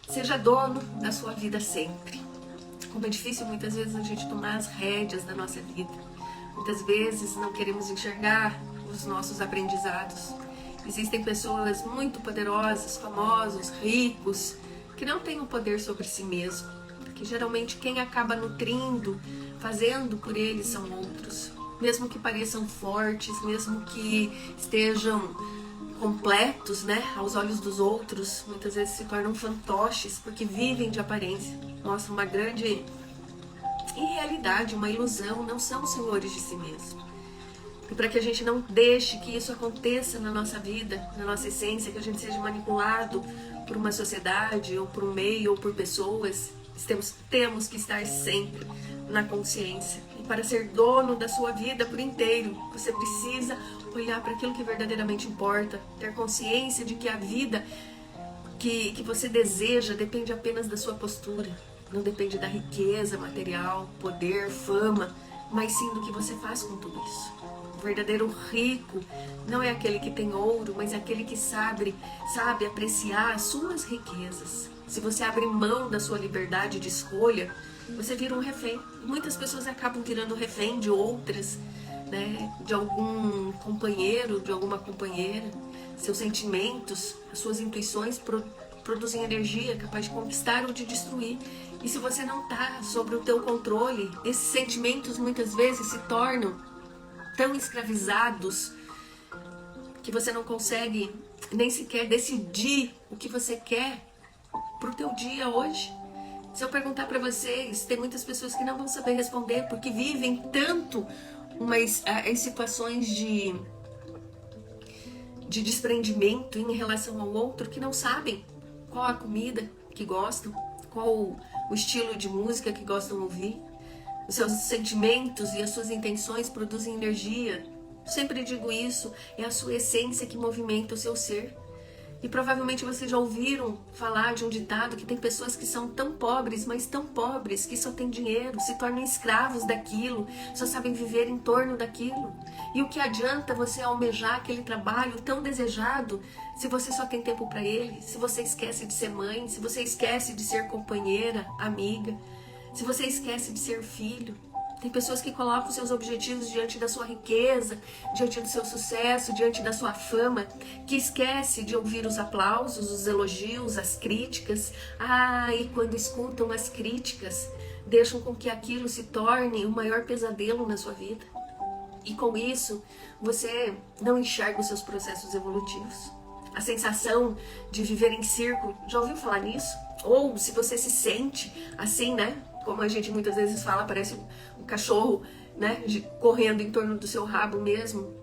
Seja dono da sua vida sempre. Como é difícil muitas vezes a gente tomar as rédeas da nossa vida. Muitas vezes não queremos enxergar os nossos aprendizados. Existem pessoas muito poderosas, famosos, ricos, que não têm o poder sobre si mesmo. Que geralmente quem acaba nutrindo, fazendo por eles são outros. Mesmo que pareçam fortes, mesmo que estejam completos, né, aos olhos dos outros, muitas vezes se tornam fantoches porque vivem de aparência. Mostram uma grande irrealidade, uma ilusão, não são senhores de si mesmos. E para que a gente não deixe que isso aconteça na nossa vida, na nossa essência, que a gente seja manipulado por uma sociedade, ou por um meio, ou por pessoas, temos que estar sempre na consciência. E para ser dono da sua vida por inteiro, você precisa olhar para aquilo que verdadeiramente importa, ter consciência de que a vida que você deseja depende apenas da sua postura, não depende da riqueza material, poder, fama, mas sim do que você faz com tudo isso. O verdadeiro rico não é aquele que tem ouro, mas é aquele que sabe apreciar as suas riquezas. Se você abre mão da sua liberdade de escolha, você vira um refém. Muitas pessoas acabam virando refém de outras, né? De algum companheiro, de alguma companheira. Seus sentimentos, as suas intuições produzem energia capaz de conquistar ou de destruir. E se você não está sobre o teu controle, esses sentimentos muitas vezes se tornam tão escravizados que você não consegue nem sequer decidir o que você quer pro teu dia hoje. Se eu perguntar para vocês, tem muitas pessoas que não vão saber responder porque vivem tanto em situações de desprendimento em relação ao outro que não sabem qual a comida que gostam, qual o estilo de música que gostam de ouvir. Os seus sentimentos e as suas intenções produzem energia. Eu sempre digo isso, é a sua essência que movimenta o seu ser. E provavelmente vocês já ouviram falar de um ditado que tem pessoas que são tão pobres, mas tão pobres, que só têm dinheiro, se tornam escravos daquilo, só sabem viver em torno daquilo. E o que adianta você almejar aquele trabalho tão desejado se você só tem tempo para ele, se você esquece de ser mãe, se você esquece de ser companheira, amiga, se você esquece de ser filho? Tem pessoas que colocam seus objetivos diante da sua riqueza, diante do seu sucesso, diante da sua fama, que esquece de ouvir os aplausos, os elogios, as críticas. E quando escutam as críticas, deixam com que aquilo se torne o maior pesadelo na sua vida. E com isso, você não enxerga os seus processos evolutivos. A sensação de viver em círculo, já ouviu falar nisso? Ou se você se sente assim, né? Como a gente muitas vezes fala, parece um cachorro, né, correndo em torno do seu rabo mesmo,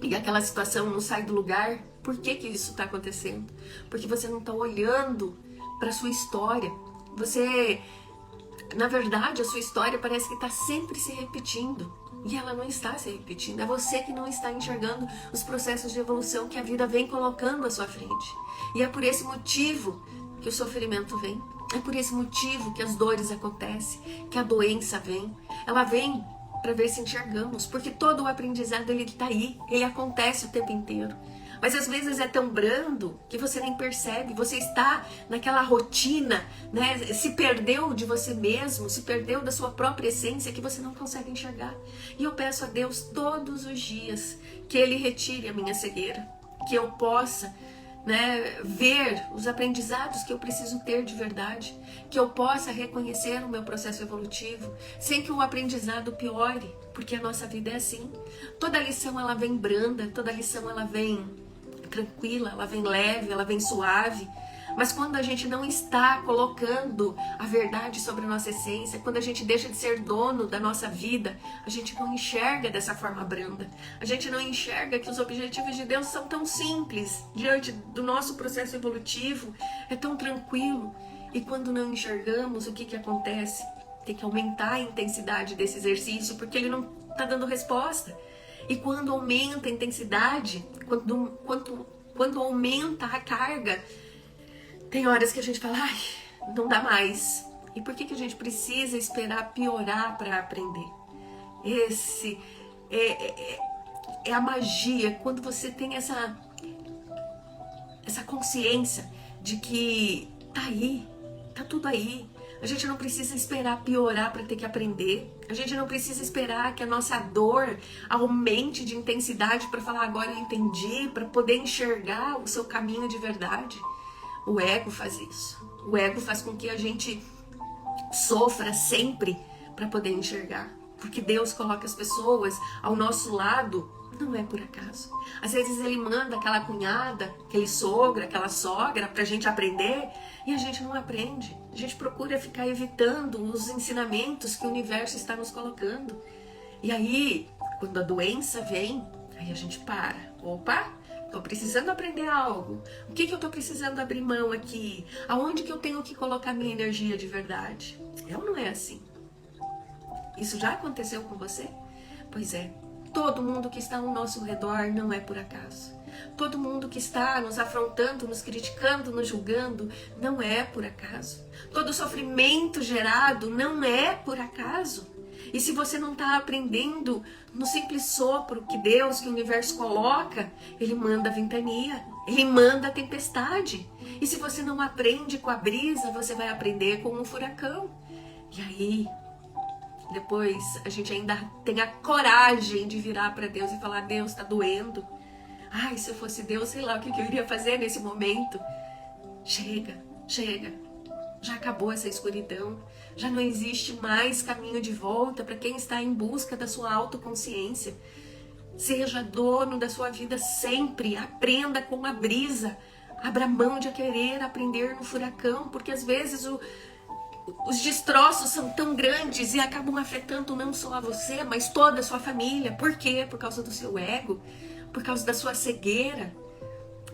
e aquela situação não sai do lugar. Por que isso está acontecendo? Porque você não está olhando para a sua história. Na verdade, a sua história parece que está sempre se repetindo, e ela não está se repetindo. É você que não está enxergando os processos de evolução que a vida vem colocando à sua frente. E é por esse motivo que o sofrimento vem. É por esse motivo que as dores acontecem, que a doença vem. Ela vem para ver se enxergamos, porque todo o aprendizado ele está aí, ele acontece o tempo inteiro. Mas às vezes é tão brando que você nem percebe, você está naquela rotina, né? Se perdeu de você mesmo, se perdeu da sua própria essência que você não consegue enxergar. E eu peço a Deus todos os dias que Ele retire a minha cegueira, que eu possa, né, ver os aprendizados que eu preciso ter de verdade, que eu possa reconhecer o meu processo evolutivo, sem que o aprendizado piore, porque a nossa vida é assim. Toda lição ela vem branda, toda lição ela vem tranquila, ela vem leve, ela vem suave. Mas quando a gente não está colocando a verdade sobre a nossa essência, quando a gente deixa de ser dono da nossa vida, a gente não enxerga dessa forma branda. A gente não enxerga que os objetivos de Deus são tão simples diante do nosso processo evolutivo, é tão tranquilo. E quando não enxergamos, o que acontece? Tem que aumentar a intensidade desse exercício, porque ele não está dando resposta. E quando aumenta a intensidade, quando aumenta a carga, tem horas que a gente fala, não dá mais. E por que a gente precisa esperar piorar para aprender? Esse é a magia, quando você tem essa consciência de que Tá aí, tá tudo aí. A gente não precisa esperar piorar para ter que aprender. A gente não precisa esperar que a nossa dor aumente de intensidade para falar agora eu entendi, para poder enxergar o seu caminho de verdade. O ego faz isso. O ego faz com que a gente sofra sempre para poder enxergar. Porque Deus coloca as pessoas ao nosso lado, não é por acaso. Às vezes ele manda aquela cunhada, aquele sogro, aquela sogra pra gente aprender e a gente não aprende. A gente procura ficar evitando os ensinamentos que o universo está nos colocando. E aí, quando a doença vem, aí a gente para. Opa, tô precisando aprender algo. O que eu tô precisando abrir mão aqui? Aonde que eu tenho que colocar minha energia de verdade? É ou não é assim? Isso já aconteceu com você? Pois é. Todo mundo que está ao nosso redor não é por acaso. Todo mundo que está nos afrontando, nos criticando, nos julgando, não é por acaso. Todo sofrimento gerado não é por acaso. E se você não está aprendendo no simples sopro que Deus, que o universo coloca, Ele manda a ventania, Ele manda a tempestade. E se você não aprende com a brisa, você vai aprender com um furacão. E aí, depois a gente ainda tem a coragem de virar para Deus e falar, Deus, está doendo. Ai, se eu fosse Deus, sei lá o que eu iria fazer nesse momento. Chega, chega. Já acabou essa escuridão. Já não existe mais caminho de volta para quem está em busca da sua autoconsciência. Seja dono da sua vida sempre. Aprenda com a brisa. Abra mão de querer aprender no furacão, porque às vezes os destroços são tão grandes e acabam afetando não só a você, mas toda a sua família. Por quê? Por causa do seu ego, por causa da sua cegueira.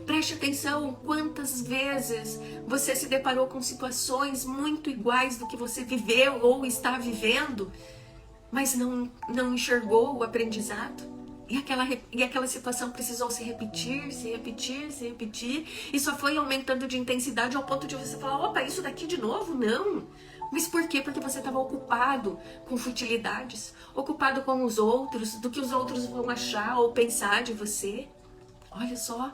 Preste atenção quantas vezes você se deparou com situações muito iguais do que você viveu ou está vivendo, mas não enxergou o aprendizado. E aquela situação precisou se repetir, e só foi aumentando de intensidade ao ponto de você falar, opa, isso daqui de novo? Não. Mas por quê? Porque você estava ocupado com futilidades, ocupado com os outros, do que os outros vão achar ou pensar de você. Olha só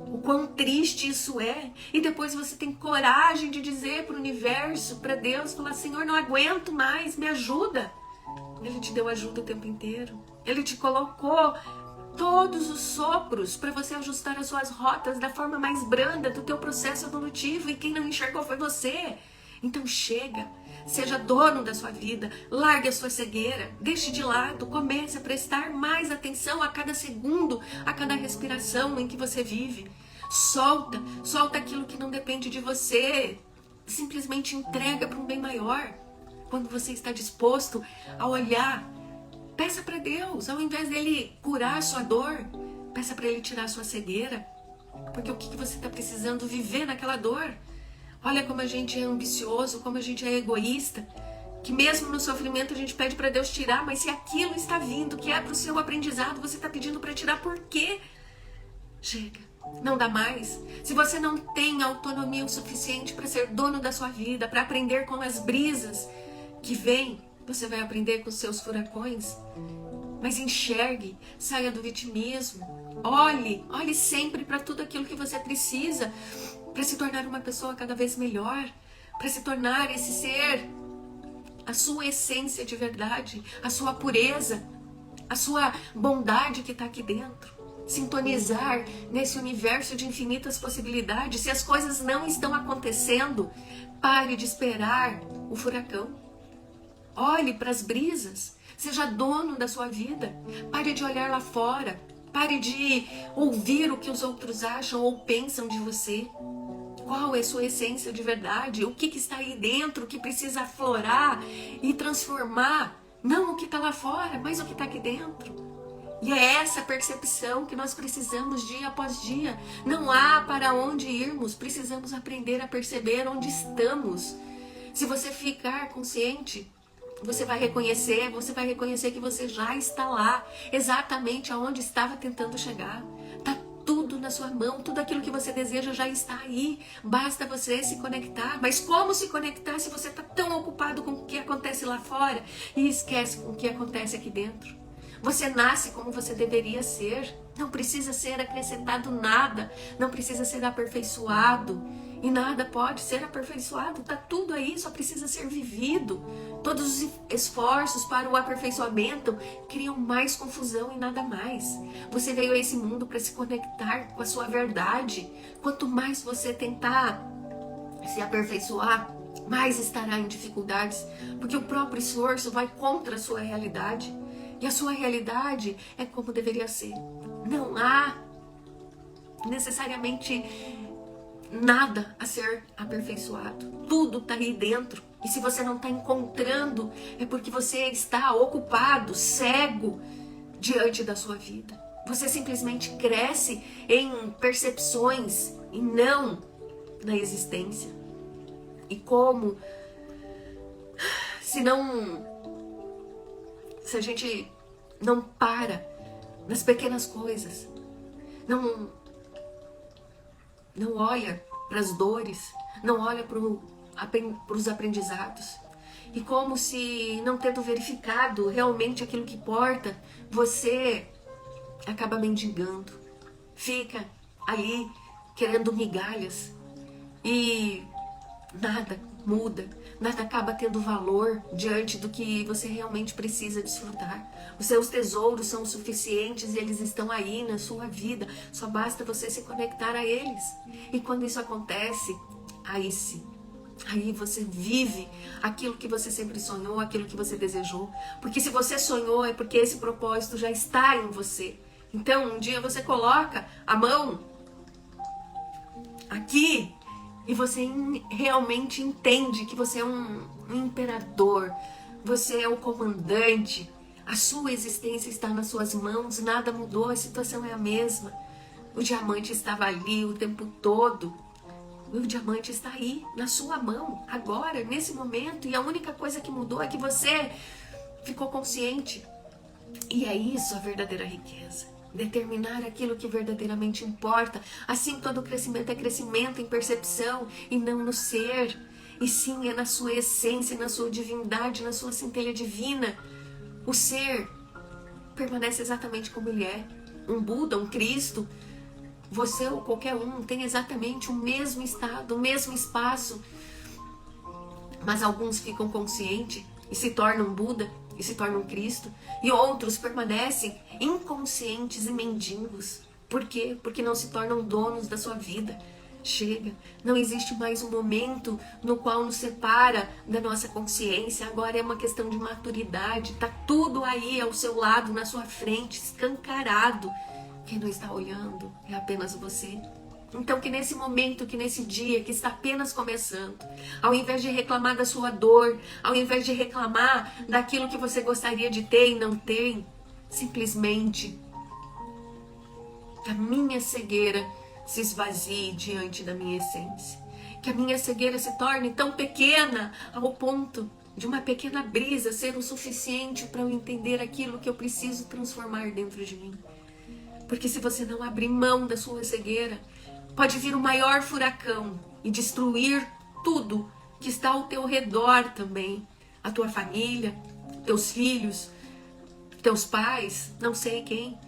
o quão triste isso é. E depois você tem coragem de dizer para o universo, para Deus, falar, Senhor, não aguento mais, me ajuda. Ele te deu ajuda o tempo inteiro. Ele te colocou todos os sopros para você ajustar as suas rotas da forma mais branda do teu processo evolutivo. E quem não enxergou foi você. Então chega, seja dono da sua vida, largue a sua cegueira, deixe de lado, comece a prestar mais atenção a cada segundo, a cada respiração em que você vive. Solta aquilo que não depende de você. Simplesmente entrega para um bem maior. Quando você está disposto a olhar, peça para Deus, ao invés dele curar a sua dor, peça para ele tirar a sua cegueira. Porque o que você está precisando viver naquela dor? Olha como a gente é ambicioso, como a gente é egoísta, que mesmo no sofrimento a gente pede para Deus tirar, mas se aquilo está vindo, que é para o seu aprendizado, você está pedindo para tirar por quê? Chega, não dá mais. Se você não tem autonomia o suficiente para ser dono da sua vida, para aprender com as brisas que vêm, você vai aprender com os seus furacões. Mas enxergue, saia do vitimismo, olhe sempre para tudo aquilo que você precisa para se tornar uma pessoa cada vez melhor, para se tornar esse ser, a sua essência de verdade, a sua pureza, a sua bondade que está aqui dentro. Sintonizar nesse universo de infinitas possibilidades. Se as coisas não estão acontecendo, pare de esperar o furacão. Olhe para as brisas, seja dono da sua vida, pare de olhar lá fora, pare de ouvir o que os outros acham ou pensam de você. Qual é a sua essência de verdade? O que está aí dentro que precisa aflorar e transformar? Não o que está lá fora, mas o que está aqui dentro. E é essa percepção que nós precisamos dia após dia. Não há para onde irmos, precisamos aprender a perceber onde estamos. Se você ficar consciente, você vai reconhecer que você já está lá, exatamente aonde estava tentando chegar. Está tudo na sua mão, tudo aquilo que você deseja já está aí. Basta você se conectar. Mas como se conectar se você está tão ocupado com o que acontece lá fora e esquece com o que acontece aqui dentro? Você nasce como você deveria ser. Não precisa ser acrescentado nada, não precisa ser aperfeiçoado. E nada pode ser aperfeiçoado, tá tudo aí, só precisa ser vivido. Todos os esforços para o aperfeiçoamento criam mais confusão e nada mais. Você veio a esse mundo para se conectar com a sua verdade. Quanto mais você tentar se aperfeiçoar, mais estará em dificuldades, porque o próprio esforço vai contra a sua realidade. E a sua realidade é como deveria ser. Não há necessariamente nada a ser aperfeiçoado. Tudo está aí dentro. E se você não está encontrando, é porque você está ocupado, cego diante da sua vida. Você simplesmente cresce em percepções e não na existência. E como se a gente não para nas pequenas coisas, não olha para as dores, não olha para os aprendizados. E como se não tendo verificado realmente aquilo que importa, você acaba mendigando. Fica ali querendo migalhas e nada muda, nada acaba tendo valor diante do que você realmente precisa desfrutar. Os seus tesouros são suficientes e eles estão aí na sua vida, só basta você se conectar a eles. E quando isso acontece, aí sim, aí você vive aquilo que você sempre sonhou, aquilo que você desejou. Porque se você sonhou, é porque esse propósito já está em você. Então, um dia você coloca a mão aqui e você realmente entende que você é um imperador, você é o comandante, a sua existência está nas suas mãos, nada mudou, a situação é a mesma. O diamante estava ali o tempo todo. O diamante está aí, na sua mão, agora, nesse momento. E a única coisa que mudou é que você ficou consciente. E é isso a verdadeira riqueza. Determinar aquilo que verdadeiramente importa. Assim, todo crescimento é crescimento em percepção e não no ser. E sim, é na sua essência, na sua divindade, na sua centelha divina. O ser permanece exatamente como ele é. Um Buda, um Cristo, você ou qualquer um tem exatamente o mesmo estado, o mesmo espaço. Mas alguns ficam conscientes e se tornam Buda e se tornam Cristo. E outros permanecem inconscientes e mendigos. Por quê? Porque não se tornam donos da sua vida. Chega, não existe mais um momento no qual nos separa da nossa consciência. Agora é uma questão de maturidade. Tá tudo aí ao seu lado, na sua frente, escancarado. Quem não está olhando é apenas você. Então que nesse momento, que nesse dia que está apenas começando, ao invés de reclamar da sua dor, ao invés de reclamar daquilo que você gostaria de ter e não tem, simplesmente que a minha cegueira se esvazie diante da minha essência. Que a minha cegueira se torne tão pequena ao ponto de uma pequena brisa ser o suficiente para eu entender aquilo que eu preciso transformar dentro de mim. Porque se você não abrir mão da sua cegueira, pode vir o maior furacão e destruir tudo que está ao teu redor também. A tua família, teus filhos, teus pais, não sei quem.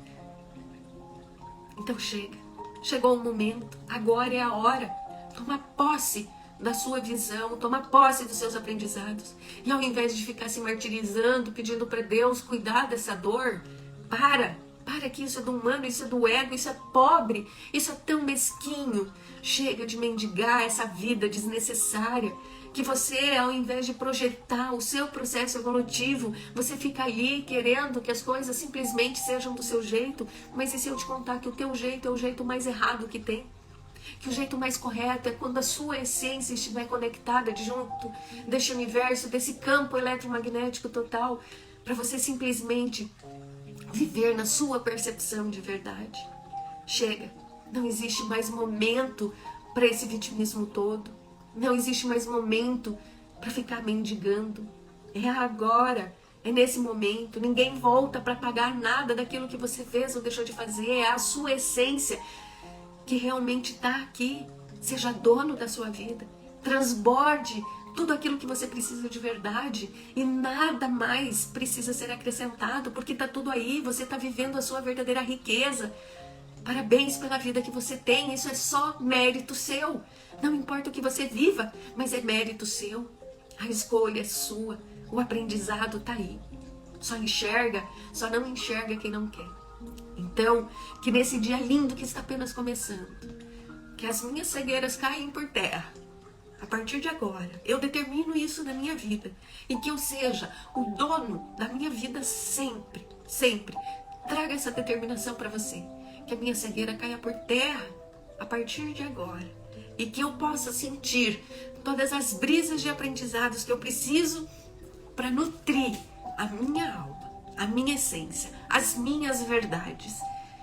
Então chega. Chegou o momento, agora é a hora. Toma posse da sua visão, toma posse dos seus aprendizados. E ao invés de ficar se martirizando, pedindo para Deus cuidar dessa dor, para que isso é do humano, isso é do ego, isso é pobre, isso é tão mesquinho. Chega de mendigar essa vida desnecessária, que você, ao invés de projetar o seu processo evolutivo, você fica ali querendo que as coisas simplesmente sejam do seu jeito. Mas e se eu te contar que o teu jeito é o jeito mais errado que tem? Que o jeito mais correto é quando a sua essência estiver conectada junto deste universo, desse campo eletromagnético total, para você simplesmente viver na sua percepção de verdade. Chega, não existe mais momento para esse vitimismo todo. Não existe mais momento para ficar mendigando. É agora, é nesse momento. Ninguém volta para pagar nada daquilo que você fez ou deixou de fazer. É a sua essência que realmente está aqui. Seja dono da sua vida. Transborde tudo aquilo que você precisa de verdade e nada mais precisa ser acrescentado, porque está tudo aí, você está vivendo a sua verdadeira riqueza. Parabéns pela vida que você tem, isso é só mérito seu. Não importa o que você viva, mas é mérito seu. A escolha é sua, o aprendizado tá aí. Só não enxerga quem não quer. Então, que nesse dia lindo que está apenas começando, que as minhas cegueiras caem por terra. A partir de agora, eu determino isso na minha vida. E que eu seja o dono da minha vida sempre, sempre. Traga essa determinação para você. Que a minha cegueira caia por terra a partir de agora. E que eu possa sentir todas as brisas de aprendizados que eu preciso para nutrir a minha alma, a minha essência, as minhas verdades.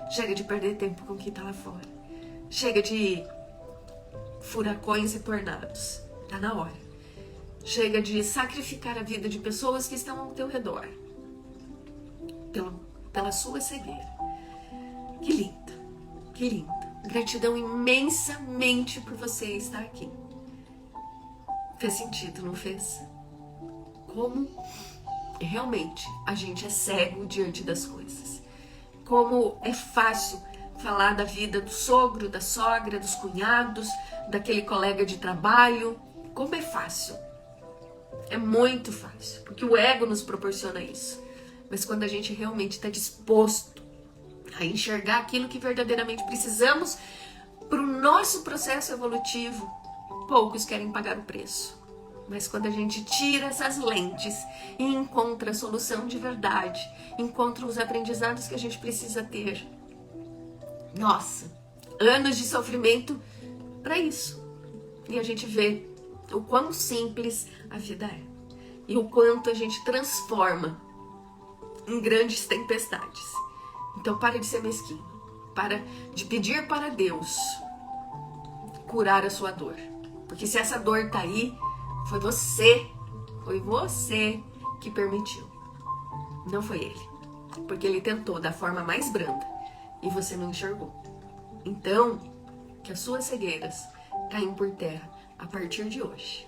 Chega de perder tempo com quem tá lá fora. Chega de furacões e tornados. Tá na hora. Chega de sacrificar a vida de pessoas que estão ao teu redor. Pela sua cegueira. Que linda. Que linda. Gratidão imensamente por você estar aqui. Fez sentido, não fez? Como realmente a gente é cego diante das coisas. Como é fácil falar da vida do sogro, da sogra, dos cunhados, daquele colega de trabalho. Como é fácil. É muito fácil, porque o ego nos proporciona isso. Mas quando a gente realmente está disposto a enxergar aquilo que verdadeiramente precisamos para o nosso processo evolutivo, poucos querem pagar o preço. Mas quando a gente tira essas lentes e encontra a solução de verdade, encontra os aprendizados que a gente precisa ter, nossa, anos de sofrimento para isso. E a gente vê o quão simples a vida é. E o quanto a gente transforma em grandes tempestades. Então para de ser mesquinho. Para de pedir para Deus curar a sua dor. Porque se essa dor tá aí, foi você que permitiu. Não foi ele. Porque ele tentou da forma mais branda e você não enxergou. Então, que as suas cegueiras caiam por terra a partir de hoje.